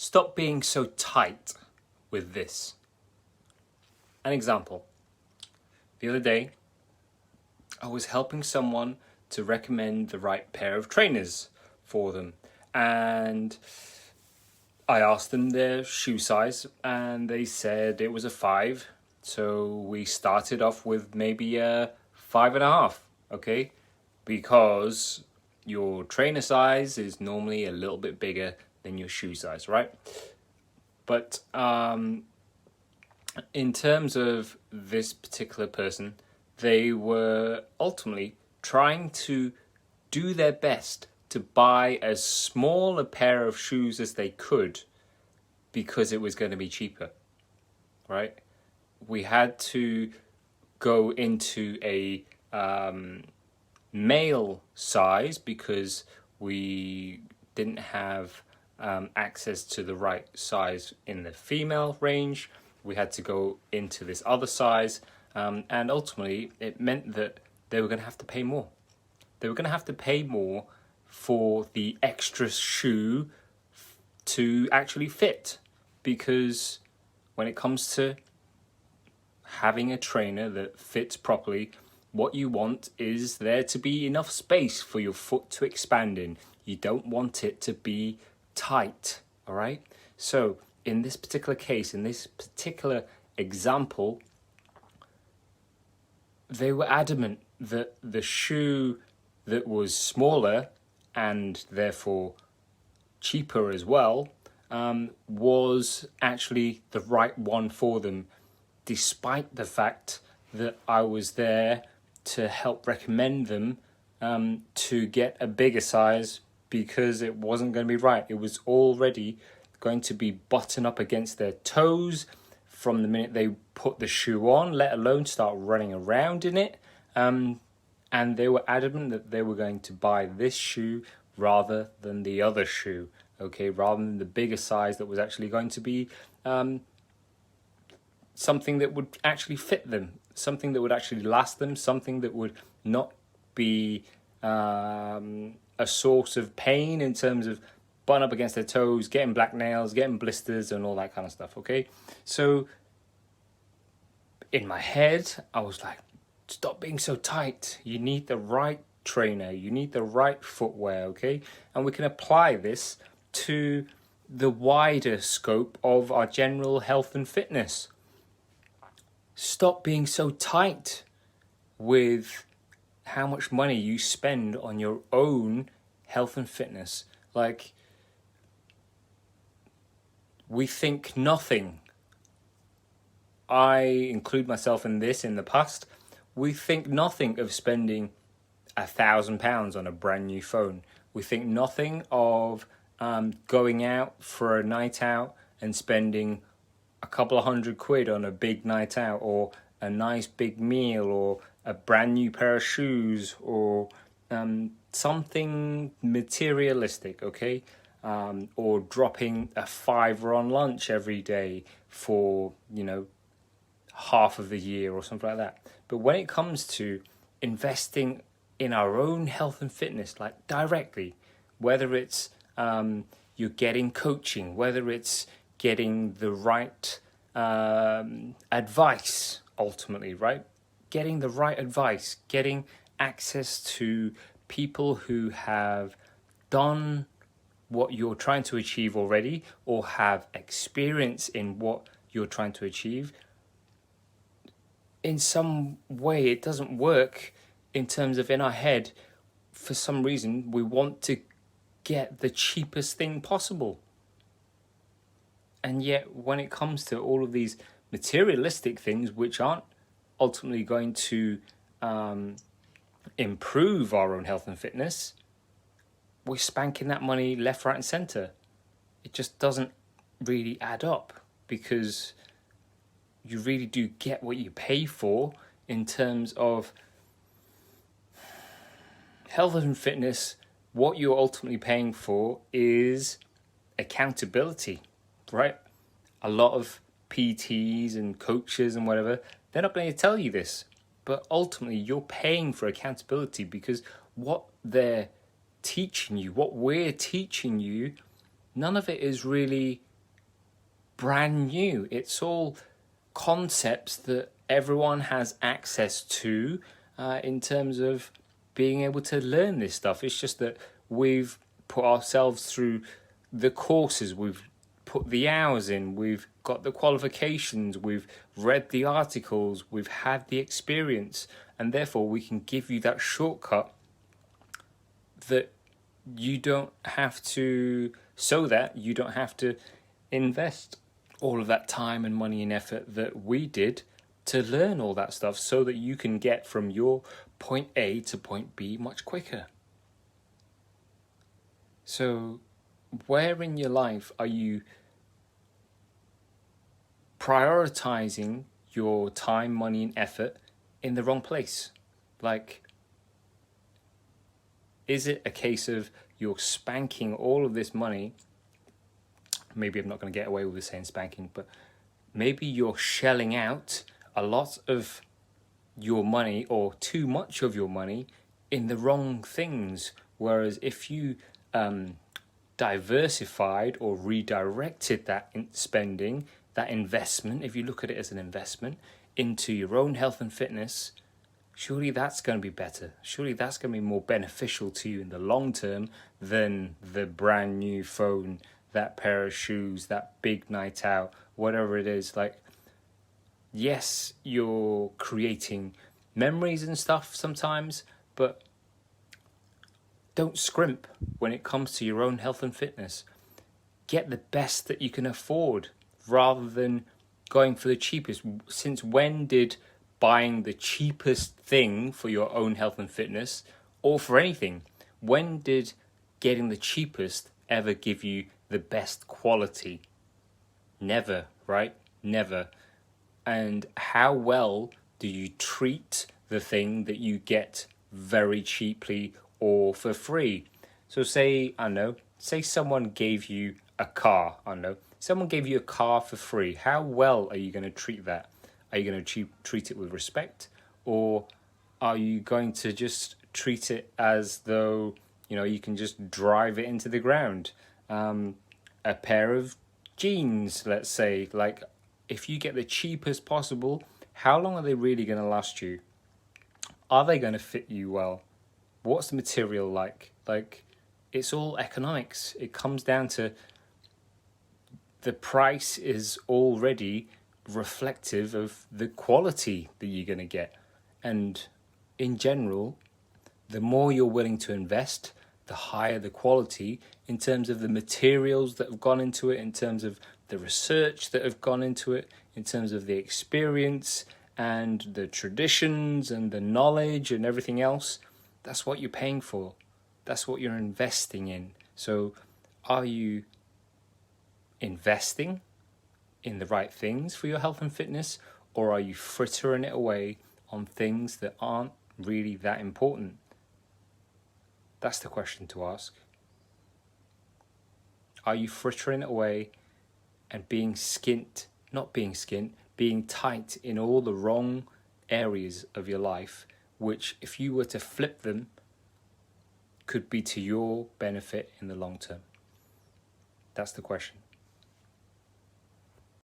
Stop being so tight with this. An example. The other day, I was helping someone to recommend the right pair of trainers for them. And I asked them their shoe size and they said it was a 5. So we started off with maybe a 5.5, okay? Because your trainer size is normally a little bit bigger than your shoe size, right? But in terms of this particular person, they were ultimately trying to do their best to buy as small a pair of shoes as they could because it was going to be cheaper, right? We had to go into a male size because we didn't have access to the right size in the female range. We had to go into this other size, and ultimately it meant that they were going to have to pay more. They were going to have to pay more for the extra shoe to actually fit, because when it comes to having a trainer that fits properly, what you want is there to be enough space for your foot to expand in. You don't want it to be tight, all right? So in this particular case, in this particular example, they were adamant that the shoe that was smaller and therefore cheaper as well was actually the right one for them, despite the fact that I was there to help recommend them to get a bigger size, because it wasn't going to be right. It was already going to be buttoned up against their toes from the minute they put the shoe on, let alone start running around in it. And they were adamant that they were going to buy this shoe rather than the other shoe, okay, rather than the bigger size that was actually going to be something that would actually fit them, something that would actually last them, something that would not be a source of pain in terms of button up against their toes, getting black nails, getting blisters and all that kind of stuff, okay? So in my head, I was like, stop being so tight. You need the right trainer. You need the right footwear, okay? And we can apply this to the wider scope of our general health and fitness. Stop being so tight with how much money you spend on your own health and fitness. Like, we think nothing. I include myself in this in the past. We think nothing of spending £1,000 on a brand new phone. We think nothing of going out for a night out and spending a couple of £100 on a big night out, or a nice big meal, or a brand new pair of shoes, or something materialistic, okay? Or dropping a £5 on lunch every day for, half of the year or something like that. But when it comes to investing in our own health and fitness, like directly, whether it's you're getting coaching, whether it's getting the right advice, ultimately, right? Getting the right advice, getting access to people who have done what you're trying to achieve already, or have experience in what you're trying to achieve. In some way, it doesn't work in terms of, in our head, for some reason, we want to get the cheapest thing possible. And yet, when it comes to all of these materialistic things, which aren't ultimately going to improve our own health and fitness, we're spanking that money left, right, and centre. It just doesn't really add up, because you really do get what you pay for in terms of health and fitness. What you're ultimately paying for is accountability, right? A lot of PTs and coaches and whatever, they're not going to tell you this, but ultimately you're paying for accountability, because what they're teaching you, what we're teaching you, none of it is really brand new. It's all concepts that everyone has access to in terms of being able to learn this stuff. It's just that we've put ourselves through the courses, we've put the hours in, we've got the qualifications, we've read the articles, we've had the experience, and therefore we can give you that shortcut that you don't have to, so that you don't have to invest all of that time and money and effort that we did to learn all that stuff, so that you can get from your point A to point B much quicker. So where in your life are you prioritizing your time, money and effort in the wrong place? Like, is it a case of you're spanking all of this money? Maybe I'm not going to get away with saying spanking, but maybe you're shelling out a lot of your money, or too much of your money, in the wrong things. Whereas if you diversified or redirected that spending, that investment, if you look at it as an investment into your own health and fitness, surely that's going to be better. Surely that's going to be more beneficial to you in the long term than the brand new phone, that pair of shoes, that big night out, whatever it is. Like, yes, you're creating memories and stuff sometimes, but don't scrimp when it comes to your own health and fitness. Get the best that you can afford rather than going for the cheapest. Since when did buying the cheapest thing for your own health and fitness, or for anything, when did getting the cheapest ever give you the best quality? Never, right? Never. And how well do you treat the thing that you get very cheaply or for free? So say someone gave you a car, someone gave you a car for free. How well are you going to treat that? Are you going to treat it with respect, or are you going to just treat it as though, you can just drive it into the ground? A pair of jeans, let's say, like, if you get the cheapest possible, how long are they really going to last you? Are they going to fit you well? What's the material like? Like, it's all economics. It comes down to the price is already reflective of the quality that you're going to get. And in general, the more you're willing to invest, the higher the quality in terms of the materials that have gone into it, in terms of the research that have gone into it, in terms of the experience and the traditions and the knowledge and everything else. That's what you're paying for. That's what you're investing in. So are you investing in the right things for your health and fitness, or are you frittering it away on things that aren't really that important? That's the question to ask. Are you frittering it away and being tight in all the wrong areas of your life, which, if you were to flip them, could be to your benefit in the long term? That's the question.